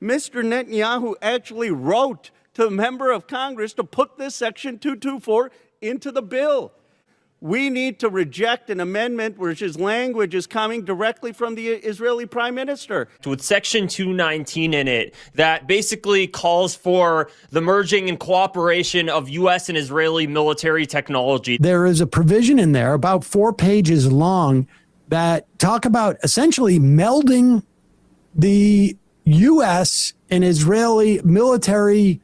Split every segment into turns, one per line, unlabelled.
Mr. Netanyahu actually wrote to a member of Congress to put this Section 224 into the bill. We need to reject an amendment which his language is coming directly from the Israeli prime minister.
With Section 219 in it, that basically calls for the merging and cooperation of U.S. and Israeli military technology.
There is a provision in there about 4 pages long that talk about essentially melding the U.S. and Israeli military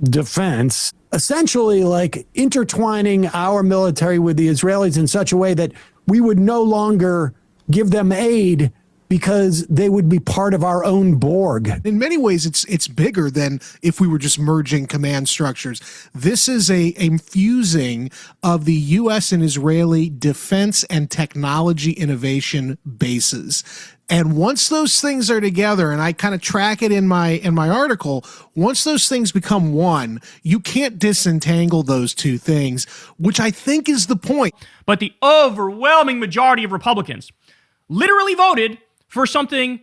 defense, essentially like intertwining our military with the Israelis in such a way that we would no longer give them aid because they would be part of our own Borg.
In many ways, it's bigger than if we were just merging command structures. This is a fusing of the U.S. and Israeli defense and technology innovation bases. And once those things are together, and I kind of track it in my article, once those things become one, you can't disentangle those two things, which I think is the point.
But the overwhelming majority of Republicans literally voted for something,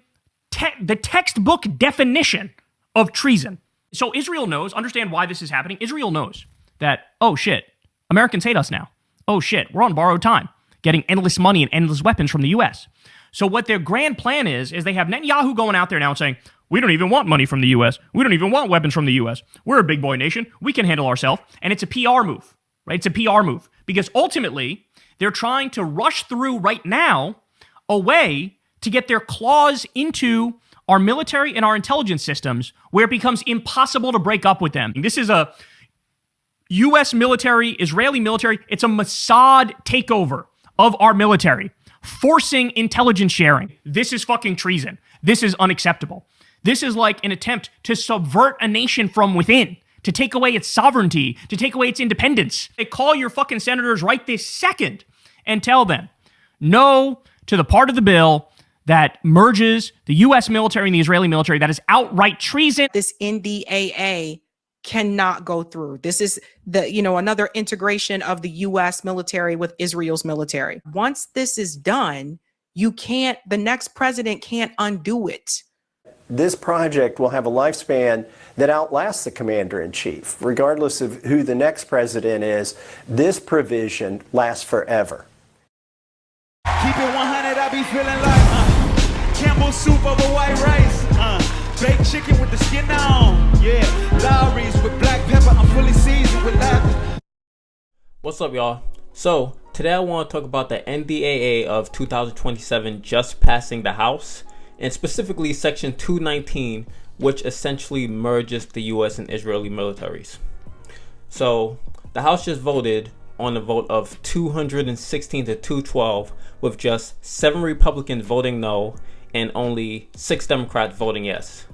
the textbook definition of treason. So Israel knows, understand why this is happening. Israel knows that, oh shit, Americans hate us now. Oh shit, we're on borrowed time, getting endless money and endless weapons from the U.S. So what their grand plan is they have Netanyahu going out there now and saying, we don't even want money from the U.S. We don't even want weapons from the U.S. We're a big boy nation. We can handle ourselves. And it's a PR move, right? It's a PR move because ultimately they're trying to rush through right now a way to get their claws into our military and our intelligence systems where it becomes impossible to break up with them. This is a U.S. military, Israeli military. It's a Mossad takeover of our military, forcing intelligence sharing. This is fucking treason. This is unacceptable. This is like an attempt to subvert a nation from within, to take away its sovereignty, to take away its independence. They call your fucking senators right this second and tell them no to the part of the bill that merges the U.S. military and the Israeli military. That is outright treason.
This NDAA cannot go through. This is another integration of the U.S. military with Israel's military. Once this is done, the next president can't undo it.
This project will have a lifespan that outlasts the commander-in-chief. Regardless of who the next president is, this provision lasts forever.
Keep it 100, I be feeling like Campbell soup over white rice, baked chicken with the skin on, yeah, Lowry's with black pepper, I'm fully seasoned with that.
What's up, y'all? So today I want to talk about the NDAA of 2027 just passing the House, and specifically Section 219, which essentially merges the U.S. and Israeli militaries. So the House just voted on a vote of 216 to 212, with just 7 Republicans voting no and only 6 Democrats voting yes.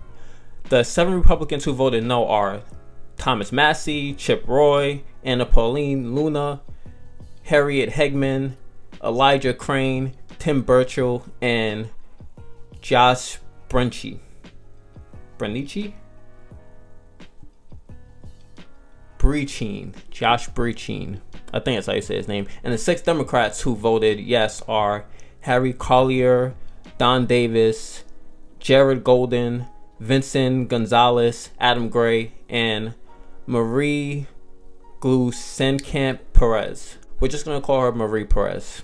The 7 Republicans who voted no are Thomas Massey, Chip Roy, Anna Pauline Luna, Harriet Hegman, Elijah Crane, Tim Burchell, and Josh Brenici. Josh Brecheen. I think that's how you say his name. And the 6 Democrats who voted yes are Harry Collier, Don Davis, Jared Golden, Vincent Gonzalez, Adam Gray, and Marie Glusenkamp Perez. We're just going to call her Marie Perez.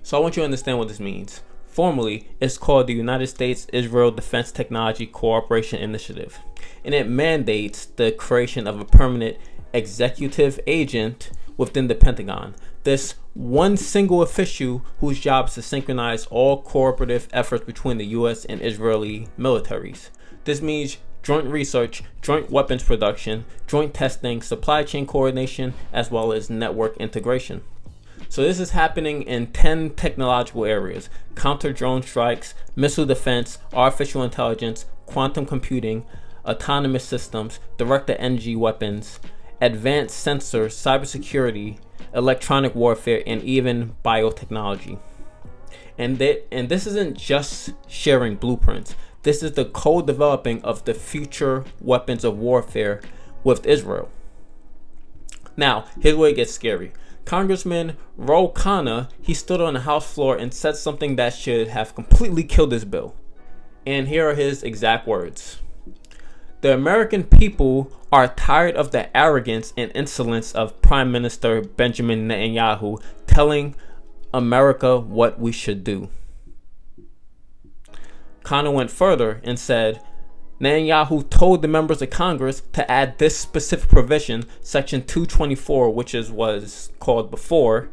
So I want you to understand what this means. Formally, it's called the United States-Israel Defense Technology Cooperation Initiative, and it mandates the creation of a permanent executive agent within the Pentagon. This one single official whose job is to synchronize all cooperative efforts between the U.S. and Israeli militaries. This means joint research, joint weapons production, joint testing, supply chain coordination, as well as network integration. So this is happening in 10 technological areas: counter-drone strikes, missile defense, artificial intelligence, quantum computing, autonomous systems, directed-energy weapons, advanced sensors, cybersecurity, electronic warfare, and even biotechnology. And this isn't just sharing blueprints. This is the co-developing of the future weapons of warfare with Israel. Now, here's where it gets scary. Congressman Khanna, he stood on the House floor and said something that should have completely killed this bill. And here are his exact words. The American people are tired of the arrogance and insolence of Prime Minister Benjamin Netanyahu telling America what we should do. Khanna went further and said, Netanyahu told the members of Congress to add this specific provision, Section 224, which was called before,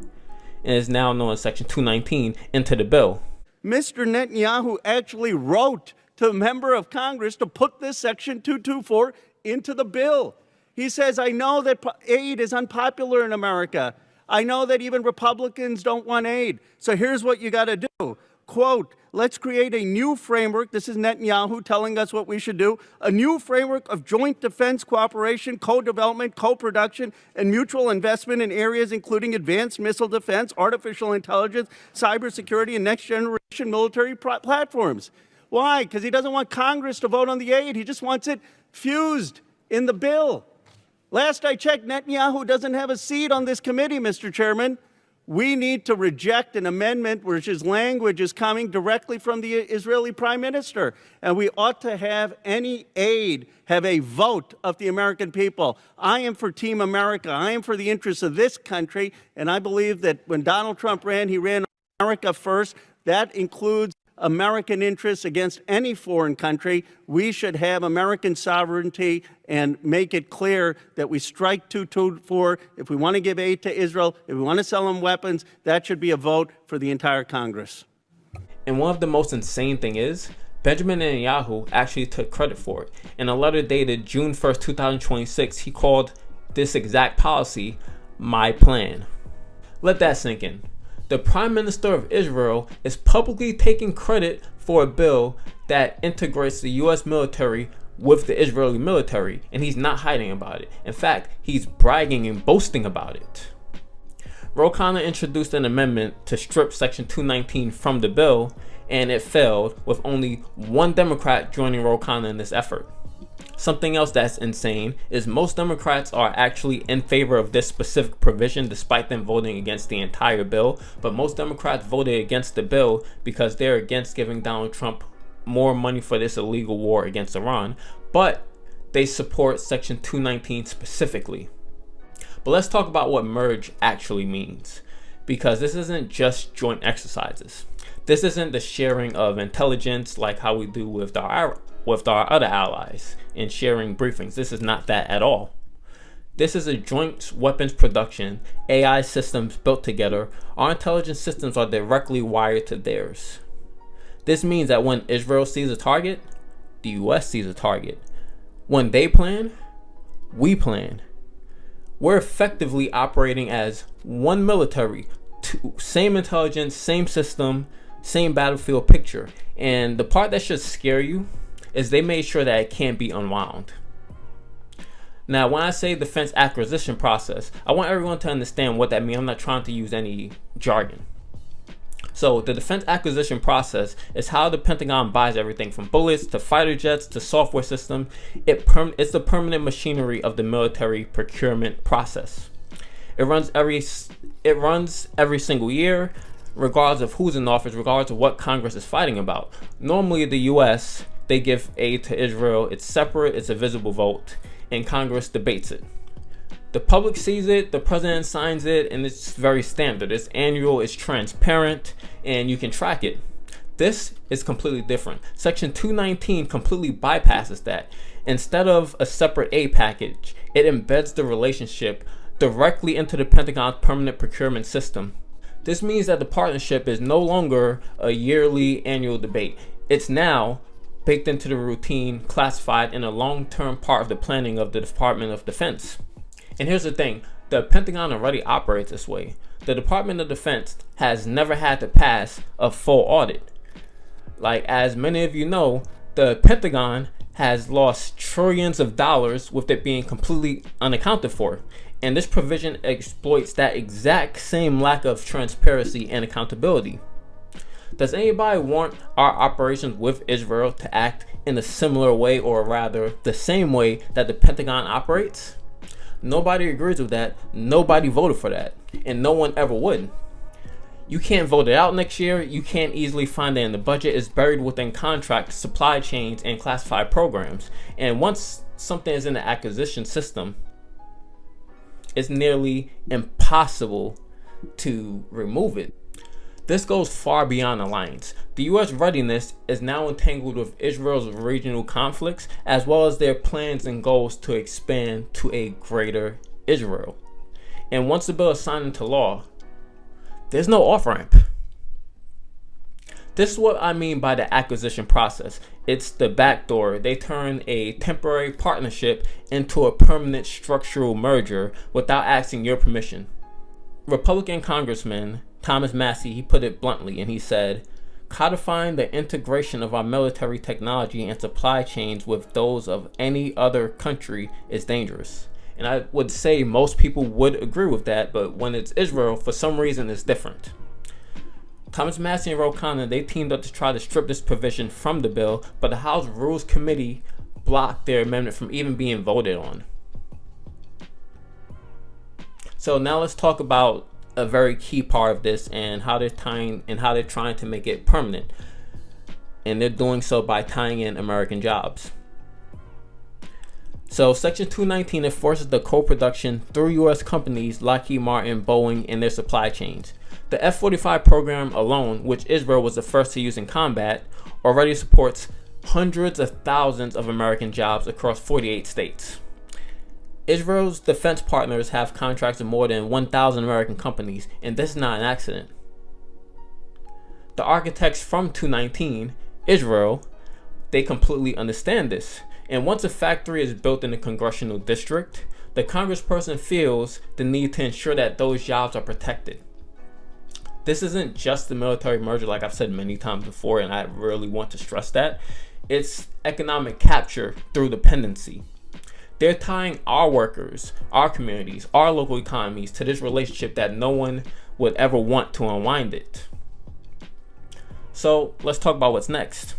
and is now known as Section 219, into the bill.
Mr. Netanyahu actually wrote to a member of Congress to put this Section 224 into the bill. He says, I know that aid is unpopular in America. I know that even Republicans don't want aid. So here's what you got to do. Quote, let's create a new framework. This is Netanyahu telling us what we should do. A new framework of joint defense cooperation, co-development, co-production, and mutual investment in areas including advanced missile defense, artificial intelligence, cybersecurity, and next-generation military platforms. Why? Because he doesn't want Congress to vote on the aid. He just wants it fused in the bill. Last I checked, Netanyahu doesn't have a seat on this committee, Mr. Chairman. We need to reject an amendment which his language is coming directly from the Israeli Prime Minister. And we ought to have any aid have a vote of the American people. I am for Team America. I am for the interests of this country. And I believe that when Donald Trump ran, he ran America first. That includes American interests against any foreign country. We should have American sovereignty and make it clear that we strike 224. If we want to give aid to Israel, if we want to sell them weapons, that should be a vote for the entire Congress.
And one of the most insane thing is, Benjamin Netanyahu actually took credit for it. In a letter dated June 1st, 2026, he called this exact policy, my plan. Let that sink in. The Prime Minister of Israel is publicly taking credit for a bill that integrates the U.S. military with the Israeli military, and he's not hiding about it. In fact, he's bragging and boasting about it. Khanna introduced an amendment to strip Section 219 from the bill, and it failed, with only one Democrat joining Khanna in this effort. Something else that's insane is most Democrats are actually in favor of this specific provision despite them voting against the entire bill. But most Democrats voted against the bill because they're against giving Donald Trump more money for this illegal war against Iran. But they support Section 219 specifically. But let's talk about what merge actually means, because this isn't just joint exercises. This isn't the sharing of intelligence like how we do with our other allies in sharing briefings. This is not that at all. This is a joint weapons production, AI systems built together. Our intelligence systems are directly wired to theirs. This means that when Israel sees a target, the US sees a target. When they plan, we plan. We're effectively operating as one military, same intelligence, same system, same battlefield picture. And the part that should scare you is they made sure that it can't be unwound. Now, when I say defense acquisition process, I want everyone to understand what that means. I'm not trying to use any jargon. So the defense acquisition process is how the Pentagon buys everything from bullets to fighter jets to software systems. It's the permanent machinery of the military procurement process. It runs every single year, regardless of who's in office, regardless of what Congress is fighting about. Normally, the U.S., they give aid to Israel. It's separate. It's a visible vote, and Congress debates it. The public sees it, the president signs it, and it's very standard. It's annual, it's transparent, and you can track it. This is completely different. Section 219 completely bypasses that. Instead of a separate aid package, it embeds the relationship directly into the Pentagon's permanent procurement system. This means that the partnership is no longer a yearly annual debate. It's now baked into the routine, classified in a long-term part of the planning of the Department of Defense. And here's the thing, the Pentagon already operates this way. The Department of Defense has never had to pass a full audit. Like, as many of you know, the Pentagon has lost trillions of dollars with it being completely unaccounted for. And this provision exploits that exact same lack of transparency and accountability. Does anybody want our operations with Israel to act in a similar way, or rather the same way that the Pentagon operates? Nobody agrees with that. Nobody voted for that, and no one ever would. You can't vote it out next year. You can't easily find it in the budget. It's buried within contracts, supply chains, and classified programs. And once something is in the acquisition system, it's nearly impossible to remove it. This goes far beyond alliance. The U.S. readiness is now entangled with Israel's regional conflicts, as well as their plans and goals to expand to a greater Israel. And once the bill is signed into law, there's no off-ramp. This is what I mean by the acquisition process. It's the back door. They turn a temporary partnership into a permanent structural merger without asking your permission. Republican Congressman Thomas Massie, he put it bluntly, and he said, codifying the integration of our military technology and supply chains with those of any other country is dangerous. And I would say most people would agree with that, but when it's Israel, for some reason, it's different. Thomas Massie and Khanna, they teamed up to try to strip this provision from the bill, but the House Rules Committee blocked their amendment from even being voted on. So now let's talk about a very key part of this and how they're trying to make it permanent. And they're doing so by tying in American jobs. So Section 219 enforces the co-production through U.S. companies Lockheed Martin, Boeing, and their supply chains. The F-45 program alone, which Israel was the first to use in combat, already supports hundreds of thousands of American jobs across 48 states. Israel's defense partners have contracts with more than 1,000 American companies, and this is not an accident. The architects from 219, Israel, they completely understand this. And once a factory is built in a congressional district, the congressperson feels the need to ensure that those jobs are protected. This isn't just the military merger, like I've said many times before, and I really want to stress that. It's economic capture through dependency. They're tying our workers, our communities, our local economies to this relationship that no one would ever want to unwind it. So let's talk about what's next.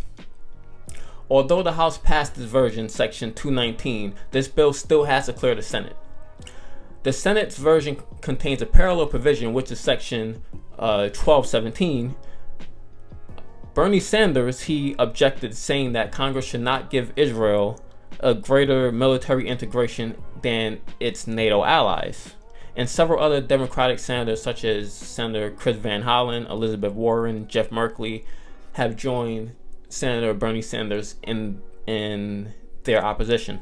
Although the House passed this version, Section 219, this bill still has to clear the Senate. The Senate's version contains a parallel provision, which is Section 1217. Bernie Sanders, he objected, saying that Congress should not give Israel a greater military integration than its NATO allies. And several other Democratic senators, such as Senator Chris Van Hollen, Elizabeth Warren, Jeff Merkley, have joined Senator Bernie Sanders in their opposition.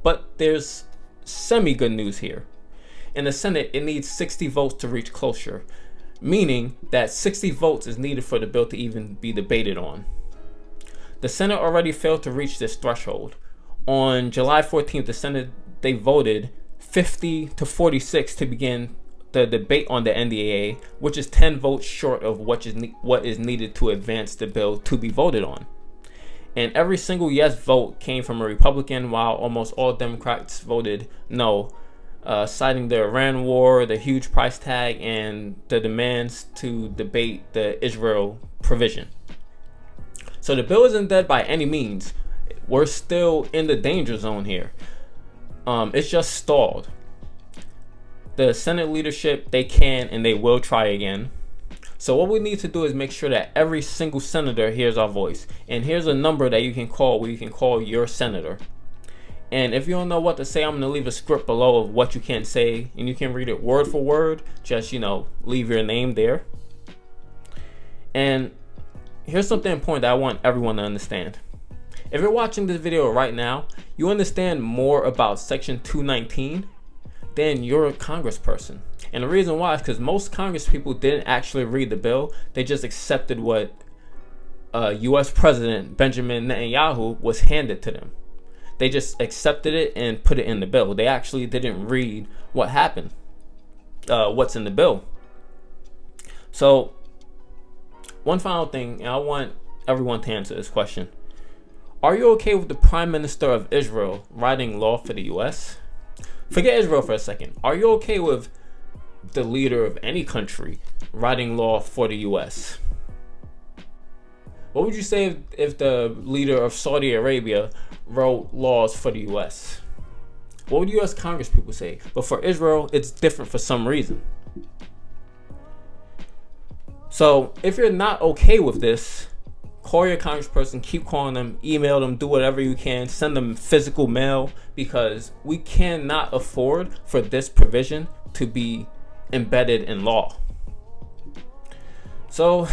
But there's semi-good news here. In the Senate, it needs 60 votes to reach cloture, meaning that 60 votes is needed for the bill to even be debated on. The Senate already failed to reach this threshold. On July 14th, the Senate, they voted 50 to 46 to begin the debate on the NDAA, which is 10 votes short of what is needed to advance the bill to be voted on. And every single yes vote came from a Republican, while almost all Democrats voted no, citing the Iran war, the huge price tag, and the demands to debate the Israel provision. So the bill isn't dead by any means. We're still in the danger zone here. It's just stalled. The Senate leadership, they can and they will try again. So what we need to do is make sure that every single senator hears our voice. And here's a number that you can call, where you can call your senator. And if you don't know what to say, I'm going to leave a script below of what you can say, and you can read it word for word. Just, leave your name there. And here's something important that I want everyone to understand. If you're watching this video right now, you understand more about Section 219 than you're a congressperson. And the reason why is because most congresspeople didn't actually read the bill. They just accepted what U.S. President Benjamin Netanyahu was handed to them. They just accepted it and put it in the bill. They actually didn't read what happened, what's in the bill. So, one final thing, and I want everyone to answer this question. Are you okay with the Prime Minister of Israel writing law for the U.S.? Forget Israel for a second. Are you okay with the leader of any country writing law for the U.S.? What would you say if the leader of Saudi Arabia wrote laws for the U.S.? What would U.S. Congress people say? But for Israel, it's different for some reason. So if you're not okay with this, call your congressperson, keep calling them, email them, do whatever you can, send them physical mail, because we cannot afford for this provision to be embedded in law. So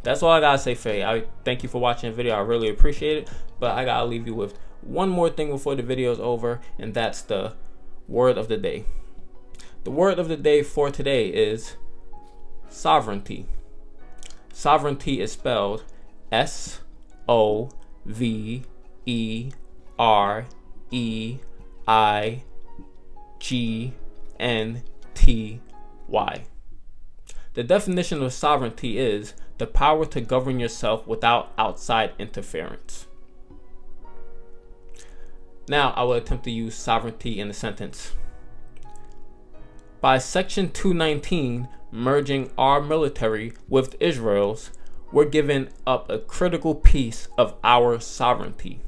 that's all I gotta say for you. I thank you for watching the video. I really appreciate it. But I gotta leave you with one more thing before the video is over, and that's the word of the day. The word of the day for today is sovereignty. Sovereignty is spelled SOVEREIGNTY. The definition of sovereignty is the power to govern yourself without outside interference. Now I will attempt to use sovereignty in a sentence. By Section 219, merging our military with Israel's, we're giving up a critical piece of our sovereignty.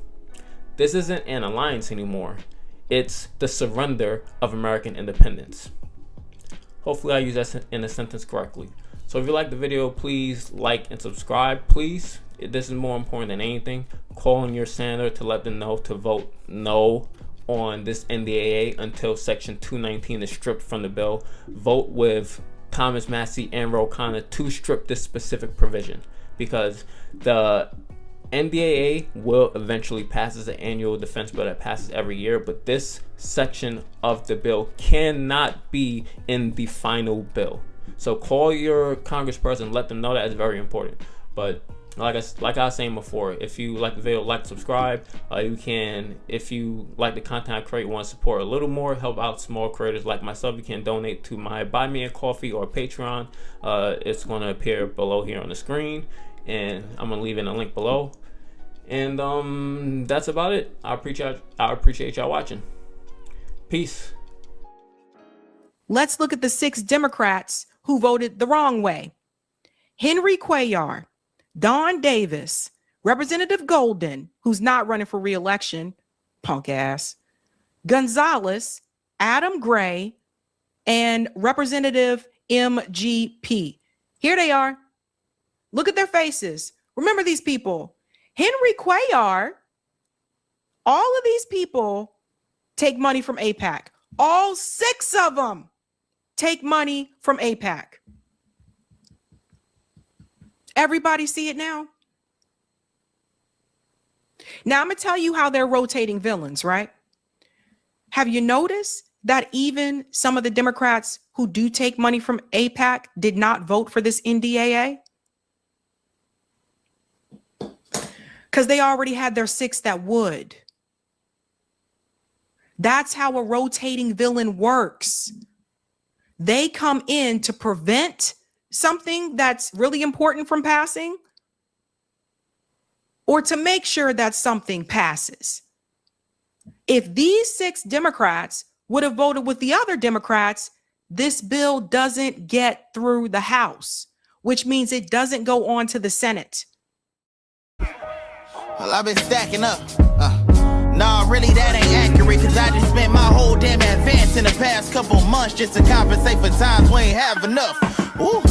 This isn't an alliance anymore. It's the surrender of American independence. Hopefully I use that in a sentence correctly. So if you like the video, please like and subscribe. Please, this is more important than anything. Call on your senator to let them know to vote no on this NDAA until Section 219 is stripped from the bill. Vote with Thomas Massie and Khanna to strip this specific provision, because the NDAA will eventually pass as an annual defense bill that passes every year, but this section of the bill cannot be in the final bill. So call your congressperson, let them know that it's very important. But like I was saying before, if you like the video, like, subscribe. You can, if you like the content I create, want to support a little more, help out small creators like myself, you can donate to my Buy Me a Coffee or Patreon. It's going to appear below here on the screen, and I'm going to leave in a link below. And that's about it. I appreciate y'all watching. Peace.
Let's look at the 6 Democrats who voted the wrong way. Henry Cuellar, Don Davis, Representative Golden, who's not running for re-election, punk ass, Gonzalez, Adam Gray, and Representative MGP. Here they are. Look at their faces. Remember these people. Henry Cuellar, all of these people take money from AIPAC. All 6 of them take money from AIPAC. Everybody see it now? Now I'm going to tell you how they're rotating villains, right? Have you noticed that even some of the Democrats who do take money from AIPAC did not vote for this NDAA? Because they already had their 6 that would. That's how a rotating villain works. They come in to prevent something that's really important from passing, or to make sure that something passes. If these 6 Democrats would have voted with the other Democrats, this bill doesn't get through the House, which means it doesn't go on to the Senate.
Well, I've been stacking up. Nah, really, that ain't accurate, because I just spent my whole damn advance in the past couple months just to compensate for times we ain't have enough. Ooh.